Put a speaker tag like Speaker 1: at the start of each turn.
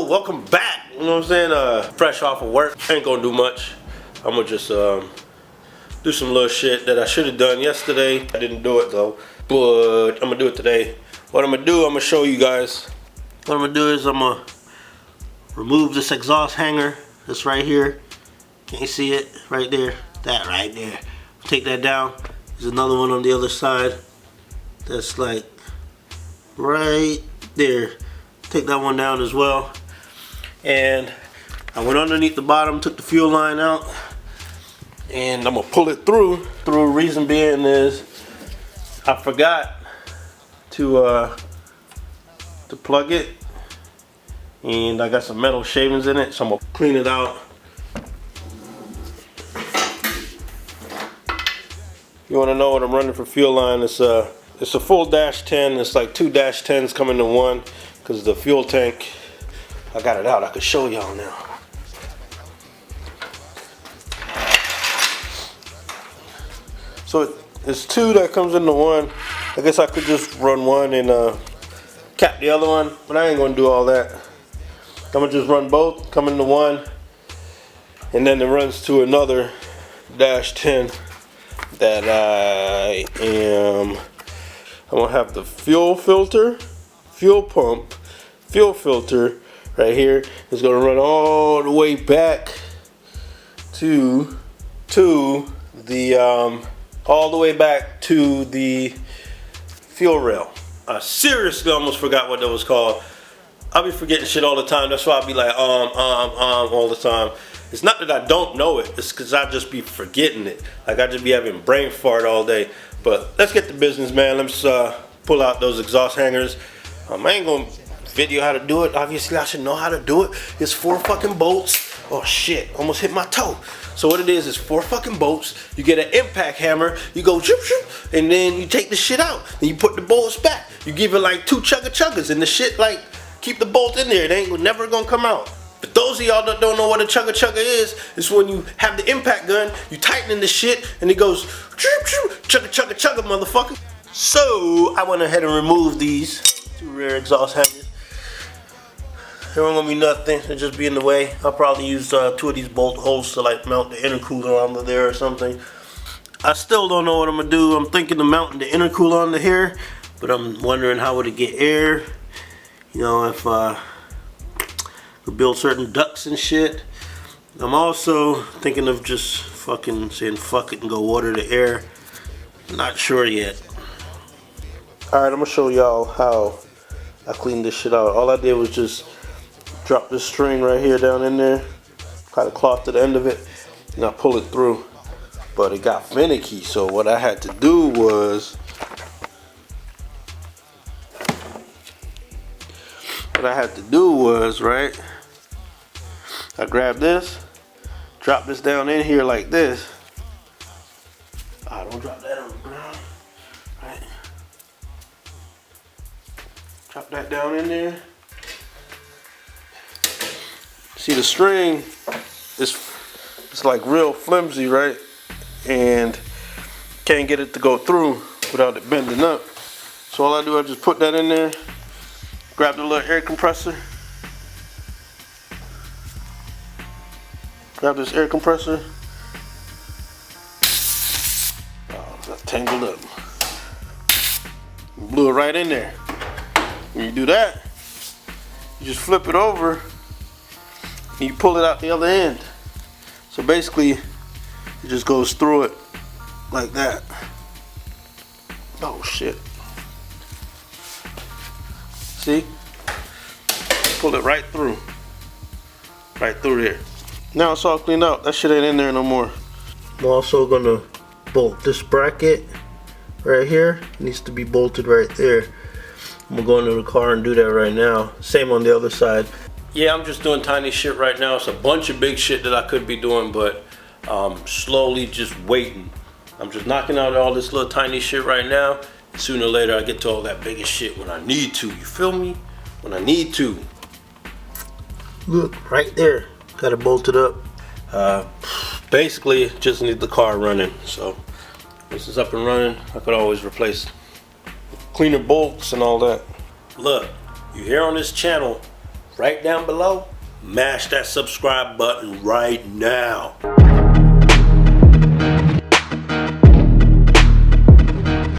Speaker 1: welcome back. You know what I'm saying? Fresh off of work. Ain't gonna do much. I'm gonna just do some little shit that I should have done yesterday. I didn't do it though, but I'm gonna do it today. What I'm gonna do, I'm gonna show you guys. What I'm gonna do is I'm gonna remove this exhaust hanger that's right here. Can you see it? Right there. That right there. Take that down. There's another one on the other side. That's like right there. Take that one down as well. And I went underneath the bottom, took the fuel line out, and I'm gonna pull it through. Reason being is I forgot to plug it, and I got some metal shavings in it, so I'm gonna clean it out. You wanna know what I'm running for fuel line? It's a full dash 10. It's like 2 dash 10s coming to one, because the fuel tank, I got it out. I could show y'all now. So it's 2 that comes into one. I guess I could just run one and cap the other one, but I ain't gonna do all that. I'm gonna just run both, come into one, and then it runs to another dash 10 that I'm gonna have the fuel filter, fuel pump, fuel filter right here. It's gonna run all the way back to the fuel rail. I seriously almost forgot what that was called. I'll be forgetting shit all the time. That's why I'll be like all the time. It's not that I don't know it, it's because I just be forgetting it. Like I just be having brain fart all day. But let's get to business, man. Let's pull out those exhaust hangers. I ain't gonna video how to do it. Obviously I should know how to do it. It's 4 fucking bolts. Oh shit, almost hit my toe. So what it is 4 fucking bolts. You get an impact hammer, you go shoop shoop, and then you take the shit out. And you put the bolts back. You give it like 2 chugga-chuggas, and the shit like keep the bolt in there. It ain't never gonna come out. But those of y'all that don't know what a chugga-chugga is when you have the impact gun, you tighten the shit, and it goes chugga-chugga-chugga, motherfucker. So I went ahead and removed these 2 rear exhaust hangers. There ain't gonna be nothing, it'll just be in the way. I'll probably use 2 of these bolt holes to like mount the intercooler onto there or something. I still don't know what I'm gonna do. I'm thinking of mounting the intercooler onto here, but I'm wondering how would it get air. You know, if we build certain ducts and shit. I'm also thinking of just fucking saying fuck it and go water the air. Not sure yet. Alright, I'm gonna show y'all how I cleaned this shit out. All I did was just drop this string right here down in there, kind of cloth to the end of it, and I pull it through. But it got finicky, so what I had to do was right, I grabbed this, drop this down in here like this. Don't drop that on the ground, right? Drop that down in there. See the string, it's like real flimsy, right? And can't get it to go through without it bending up. So all I do, I just put that in there, grab the little air compressor, grab this air compressor. Oh, got tangled up. Blew it right in there. When you do that, you just flip it over and you pull it out the other end. So basically, it just goes through it like that. Oh shit. See? Pull it right through. Right through there. Now it's all cleaned out. That shit ain't in there no more. I'm also gonna bolt this bracket right here. It needs to be bolted right there. I'm gonna go into the car and do that right now. Same on the other side. Yeah, I'm just doing tiny shit right now. It's a bunch of big shit that I could be doing, but slowly just waiting. I'm just knocking out all this little tiny shit right now. Sooner or later I get to all that biggest shit when I need to. You feel me? When I need to. Look, right there. Got it bolted up. Basically, just need the car running. So this is up and running. I could always replace cleaner bolts and all that. Look, you're here on this channel right down below. Mash that subscribe button right now.